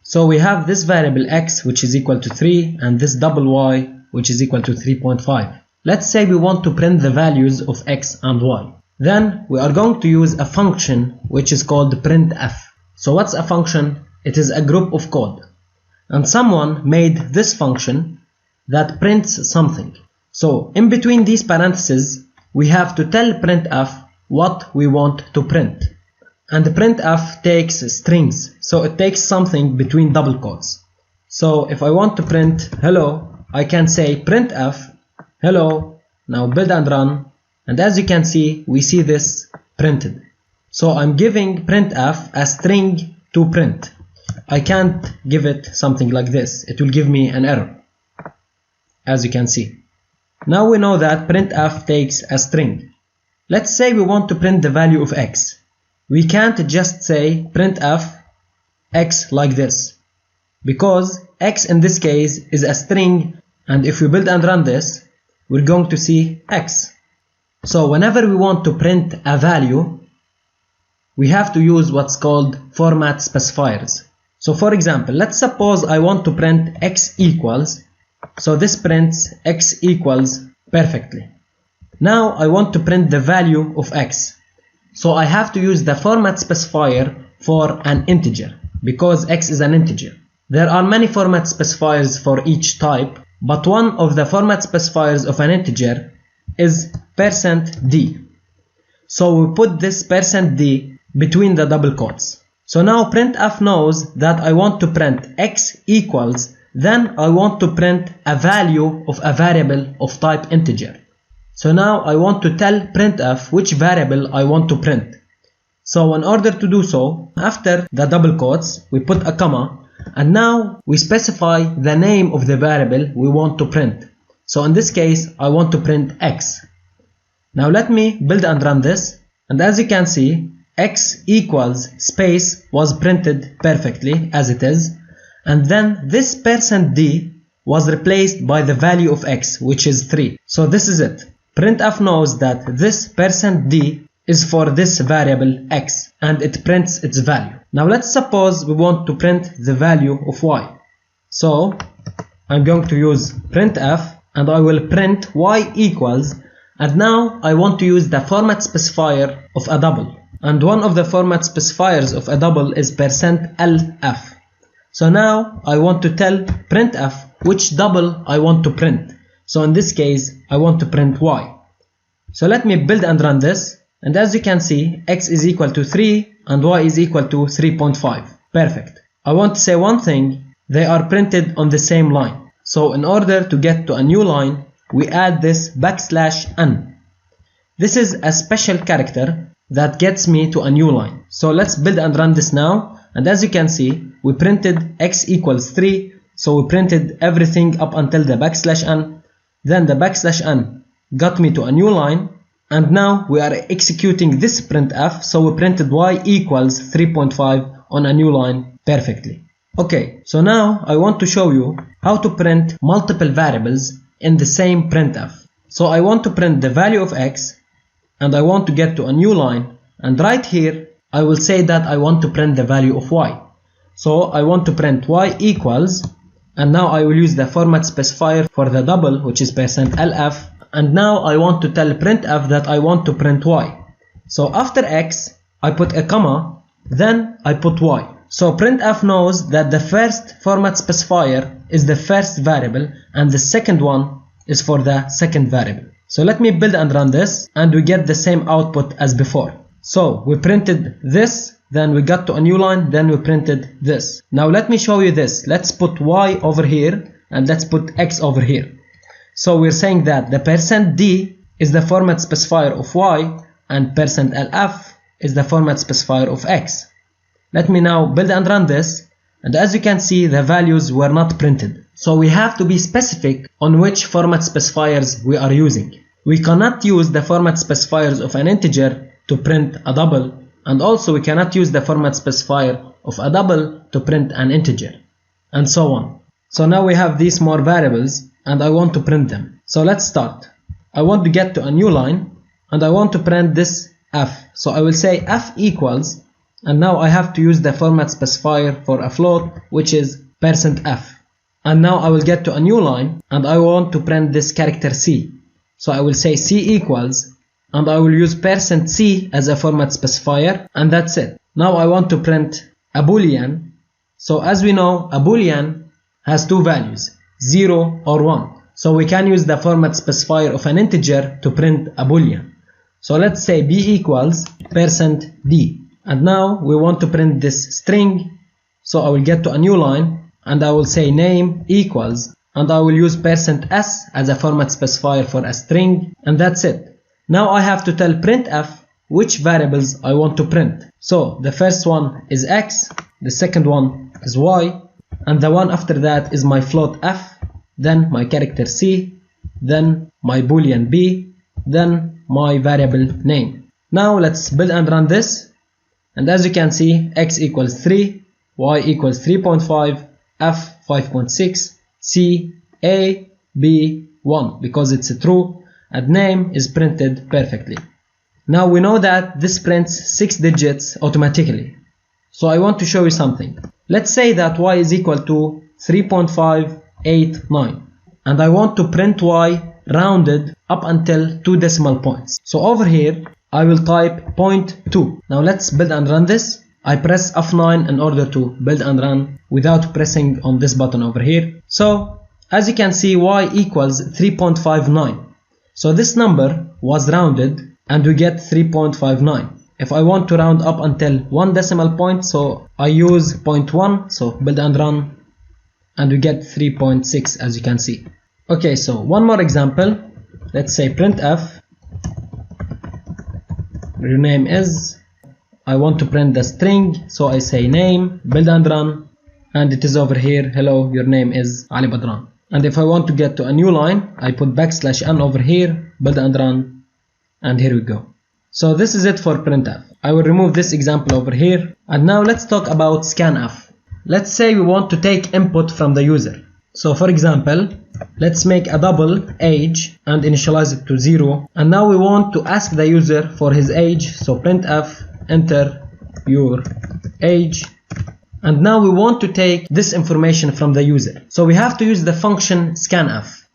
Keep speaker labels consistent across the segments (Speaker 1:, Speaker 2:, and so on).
Speaker 1: So we have this variable x, which is equal to 3, and this double y, which is equal to 3.5. Let's say we want to print the values of x and y. Then we are going to use a function which is called printf. So what's a function? It is a group of code. And someone made this function that prints something. So in between these parentheses, we have to tell printf what we want to print. And the printf takes strings, so it takes something between double quotes. So if I want to print hello, I can say printf hello, now build and run, and as you can see, we see this printed. So I'm giving printf a string to print. I can't give it something like this, it will give me an error, as you can see. Now we know that printf takes a string. Let's say we want to print the value of x. We can't just say printf x like this, because x in this case is a string, and if we build and run this, we're going to see x. So whenever we want to print a value, we have to use what's called format specifiers. So for example, let's suppose I want to print x equals, so this prints x equals perfectly. Now I want to print the value of x. So I have to use the format specifier for an integer, because x is an integer. There are many format specifiers for each type, but one of the format specifiers of an integer is %d. So we put this %d between the double quotes. So now printf knows that I want to print x equals, then I want to print a value of a variable of type integer. So now I want to tell printf which variable I want to print. So in order to do so, after the double quotes, we put a comma, and now we specify the name of the variable we want to print. So in this case, I want to print x. Now let me build and run this, and as you can see, x equals space was printed perfectly as it is, and then this %d was replaced by the value of x, which is 3. So this is it. Printf knows that this %d is for this variable x, and it prints its value. Now let's suppose we want to print the value of y. So I'm going to use printf, and I will print y equals, and now I want to use the format specifier of a double. And one of the format specifiers of a double is %lf. So now I want to tell printf which double I want to print. So in this case, I want to print y. So let me build and run this, and as you can see, x is equal to 3 and y is equal to 3.5. Perfect. I want to say one thing, they are printed on the same line. So in order to get to a new line, we add this \n. This is a special character that gets me to a new line. So let's build and run this now, and as you can see, we printed x equals 3, so we printed everything up until the \n. Then the \n got me to a new line, and now we are executing this printf, so we printed y equals 3.5 on a new line perfectly. Okay, so now I want to show you how to print multiple variables in the same printf. So I want to print the value of x, and I want to get to a new line, and right here I will say that I want to print the value of y. So I want to print y equals, and now I will use the format specifier for the double, which is %lf, and now I want to tell printf that I want to print y. So after x, I put a comma, then I put y. So printf knows that the first format specifier is the first variable, and the second one is for the second variable. So let me build and run this, and we get the same output as before. So we printed this, then we got to a new line, then we printed this. Now let me show you this. Let's put y over here, and let's put x over here. So we're saying that the %d is the format specifier of y, and %lf is the format specifier of x. Let me now build and run this, and as you can see, the values were not printed. So we have to be specific on which format specifiers we are using. We cannot use the format specifiers of an integer to print a double, and also we cannot use the format specifier of a double to print an integer, and so on. So now we have these more variables, and I want to print them. So let's start. I want to get to a new line, and I want to print this f. So I will say f equals, And now I have to use the format specifier for a float, which is %f. And now I will get to a new line and I want to print this character C. So I will say C equals, and I will use %c as a format specifier, and that's it. Now I want to print a boolean. So as we know, a boolean has two values, 0 or 1. So we can use the format specifier of an integer to print a boolean. So let's say b equals %d. And now we want to print this string. So I will get to a new line and I will say name equals, and I will use %s as a format specifier for a string, and that's it. Now I have to tell printf which variables I want to print. So the first one is x, the second one is y, and the one after that is my float f, then my character c, then my boolean b, then my variable name. Now let's build and run this, and as you can see, x equals 3, y equals 3.5, f 5.6, c, a, b 1 because it's true, and name is printed perfectly. Now we know that this prints 6 digits automatically. So I want to show you something. Let's say that y is equal to 3.589, and I want to print y rounded up until 2 decimal points. So over here I will type 0.2. Now let's build and run this. I press F9 in order to build and run without pressing on this button over here. So as you can see, y equals 3.59. So this number was rounded and we get 3.59. If I want to round up until 1 decimal point, so I use 0.1, so build and run, and we get 3.6 as you can see. Okay, so one more example. Let's say printf, your name is, I want to print the string, so I say name, build and run, and it is over here, hello, your name is Ali Badran. And if I want to get to a new line, I put \n over here, build and run, and here we go. So this is it for printf. I will remove this example over here, and now let's talk about scanf. Let's say we want to take input from the user. So for example, let's make a double age and initialize it to 0, and now we want to ask the user for his age, so printf enter your age, and now we want to take this information from the user. So we have to use the function scanf.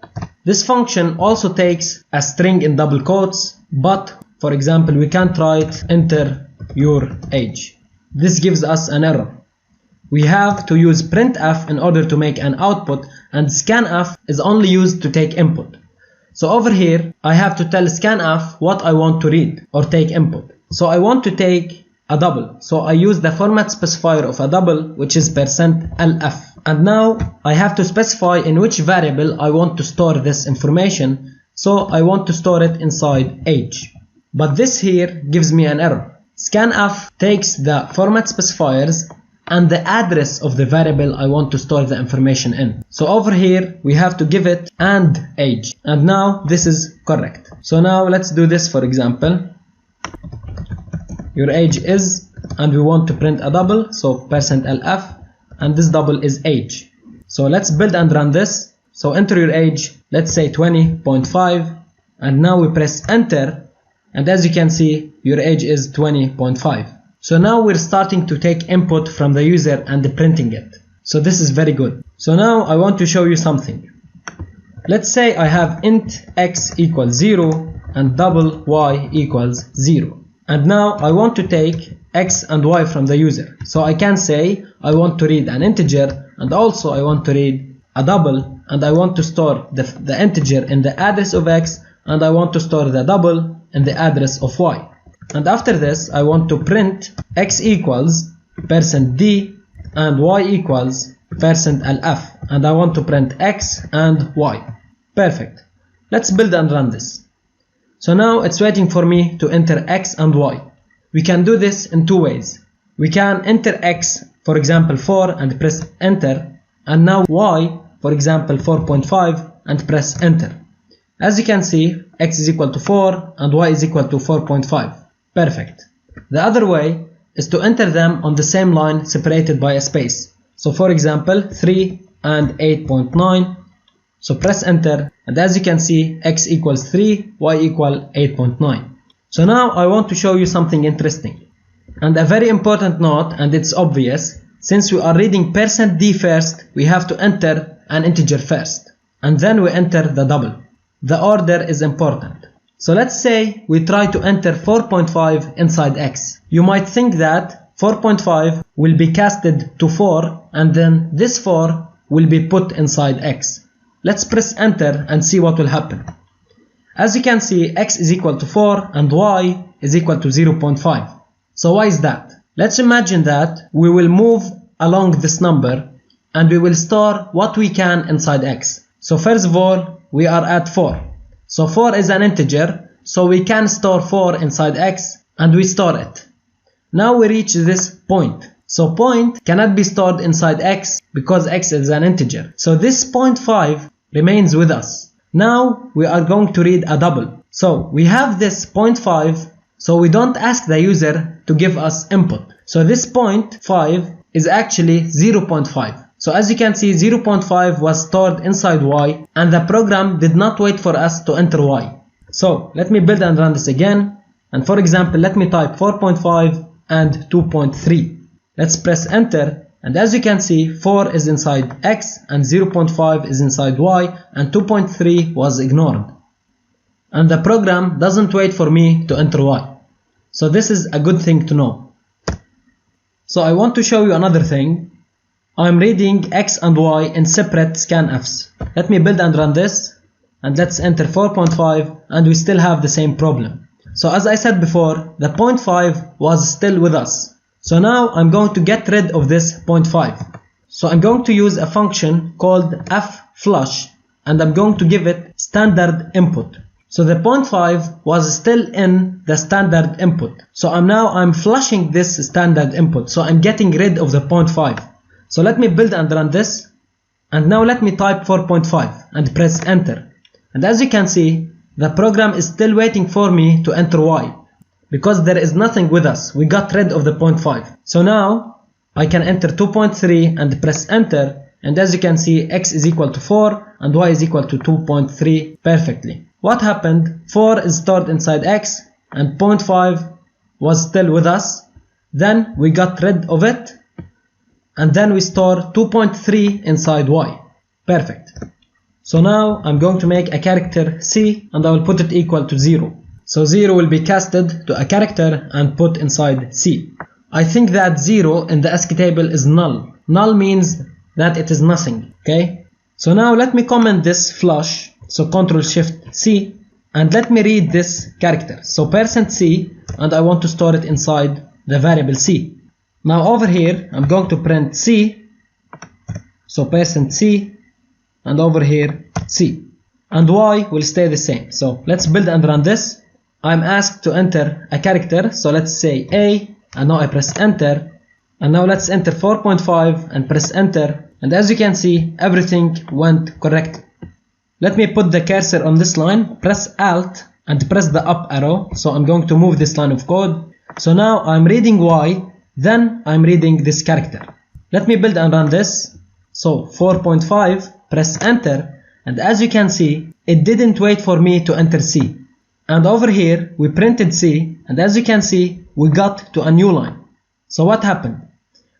Speaker 1: This function also takes a string in double quotes, but for example we can't write enter your age. This gives us an error. We have to use printf in order to make an output, and scanf is only used to take input. So over here I have to tell scanf what I want to read or take input. So I want to take a double, so I use the format specifier of a double, which is %lf. And now I have to specify in which variable I want to store this information, so I want to store it inside age. But this here gives me an error. Scanf takes the format specifiers and the address of the variable I want to store the information in. So over here we have to give it and age, and now this is correct. So now let's do this. For example, your age is, and we want to print a double, so %lf, and this double is age. So let's build and run this. So enter your age, let's say 20.5, and now we press enter, and as you can see your age is 20.5. So now we're starting to take input from the user and printing it. So this is very good. So now I want to show you something. Let's say I have int x equals 0 and double y equals 0. And now I want to take x and y from the user. So I can say I want to read an integer, and also I want to read a double, and I want to store the integer in the address of x, and I want to store the double in the address of y. And after this I want to print x equals %d and y equals %lf, and I want to print x and y. Perfect. Let's build and run this. So now it's waiting for me to enter x and y. We can do this in two ways. We can enter x, for example 4, and press enter, and now y, for example 4.5, and press enter. As you can see, x is equal to 4 and y is equal to 4.5. Perfect. The other way is to enter them on the same line separated by a space. So for example 3 and 8.9. So press enter, and as you can see x equals 3, y equal 8.9. So now I want to show you something interesting. And a very important note, and it's obvious, since we are reading %d first, we have to enter an integer first, and then we enter the double. The order is important. So let's say we try to enter 4.5 inside x. You might think that 4.5 will be casted to 4, and then this 4 will be put inside x. Let's press enter and see what will happen. As you can see, x is equal to 4 and y is equal to 0.5. So why is that? Let's imagine that we will move along this number and we will store what we can inside x. So first of all, we are at 4. So 4 is an integer, so we can store 4 inside x and we store it. Now we reach this point. So point cannot be stored inside x because x is an integer. So this 0.5 remains with us. Now we are going to read a double. So we have this 0.5, so we don't ask the user to give us input. So this 0.5 is actually 0.5. So as you can see, 0.5 was stored inside y and the program did not wait for us to enter y. So let me build and run this again. And for example, let me type 4.5 and 2.3. Let's press enter. And as you can see, 4 is inside x and 0.5 is inside y and 2.3 was ignored. And the program doesn't wait for me to enter y. So this is a good thing to know. So I want to show you another thing. I'm reading x and y in separate scanfs. Let me build and run this. And let's enter 4.5 and we still have the same problem. So as I said before, the 0.5 was still with us. So now I'm going to get rid of this 0.5. So I'm going to use a function called fflush and I'm going to give it standard input. So the 0.5 was still in the standard input. So I'm flushing this standard input. So I'm getting rid of the 0.5. So let me build and run this. And now let me type 4.5 and press enter. And as you can see, the program is still waiting for me to enter y. Because there is nothing with us, we got rid of the 0.5. So now I can enter 2.3 and press enter, and as you can see, x is equal to 4 and y is equal to 2.3 perfectly. What happened? 4 is stored inside x and 0.5 was still with us. Then we got rid of it and then we store 2.3 inside y. Perfect. So now I'm going to make a character c and I will put it equal to 0. So 0 will be casted to a character and put inside C. I think that 0 in the ASCII table is null. Null means that it is nothing, okay? So now let me comment this flush. So Ctrl-Shift-C and let me read this character. So %C and I want to store it inside the variable C. Now over here I'm going to print C. So %C and over here C. And Y will stay the same. So let's build and run this. I'm asked to enter a character, so let's say A, and now I press enter, and now let's enter 4.5 and press enter, and as you can see, everything went correct. Let me put the cursor on this line, press Alt, and press the up arrow, so I'm going to move this line of code. So now I'm reading Y, then I'm reading this character. Let me build and run this. So 4.5, press enter, and as you can see, it didn't wait for me to enter C. And over here we printed C, and as you can see we got to a new line. So what happened?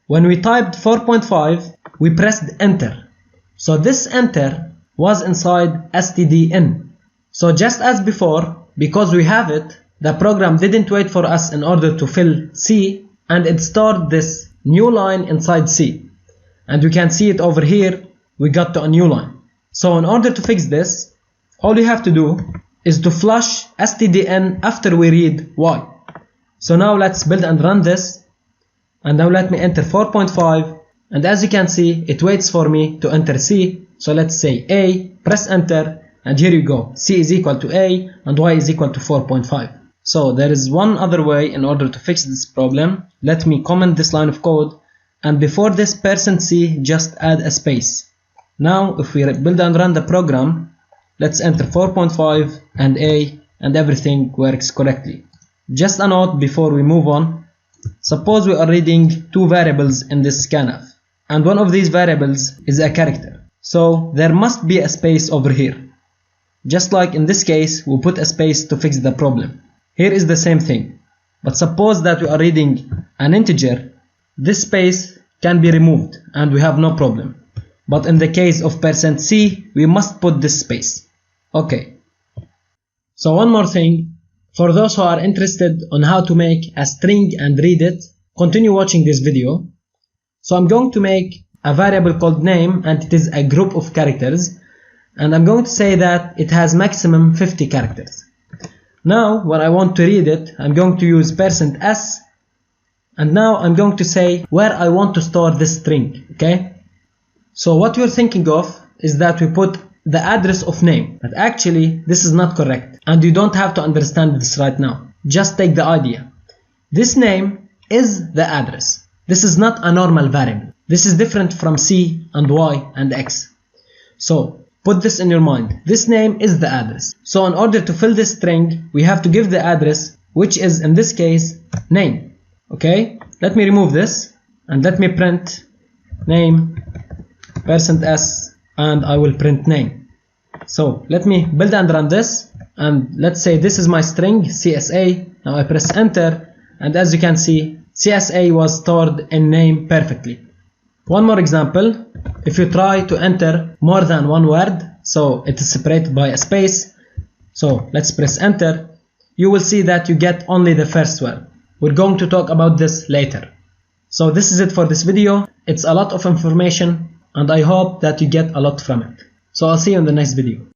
Speaker 1: When we typed 4.5 we pressed enter. So this enter was inside stdin. So just as before, because we have it, the program didn't wait for us in order to fill C, and it stored this new line inside C. And you can see it over here, we got to a new line. So in order to fix this, all you have to do is to flush stdin after we read y. So now let's build and run this, and now let me enter 4.5, and as you can see it waits for me to enter C. So let's say A, press enter, and here you go, C is equal to A and Y is equal to 4.5. So there is one other way in order to fix this problem. Let me comment this line of code, and before this %C just add a space. Now if we build and run the program, let's enter 4.5 and A, and everything works correctly. Just a note before we move on. Suppose we are reading two variables in this scanf, and one of these variables is a character. So there must be a space over here. Just like in this case, we put a space to fix the problem. Here is the same thing. But suppose that we are reading an integer, this space can be removed and we have no problem. But in the case of %c, we must put this space. Okay. So one more thing, for those who are interested on how to make a string and read it, continue watching this video. So I'm going to make a variable called name, and it is a group of characters, and I'm going to say that it has maximum 50 characters. Now when I want to read it, I'm going to use %s, and now I'm going to say where I want to store this string. Okay, so what you're thinking of is that we put the address of name, but actually this is not correct, and you don't have to understand this right now. Just take the idea. This name is the address. This is not a normal variable. This is different from c and y and x. So put this in your mind. This name is the address. So in order to fill this string, we have to give the address, which is in this case name. Okay, let me remove this and let me print name %s, and I will print name. So let me build and run this, and let's say this is my string CSA. Now I press enter, and as you can see, CSA was stored in name perfectly. One more example, if you try to enter more than one word, so it is separated by a space, so let's press enter, you will see that you get only the first word. We're going to talk about this later. So this is it for this video. It's a lot of information, and I hope that you get a lot from it. So I'll see you in the next video.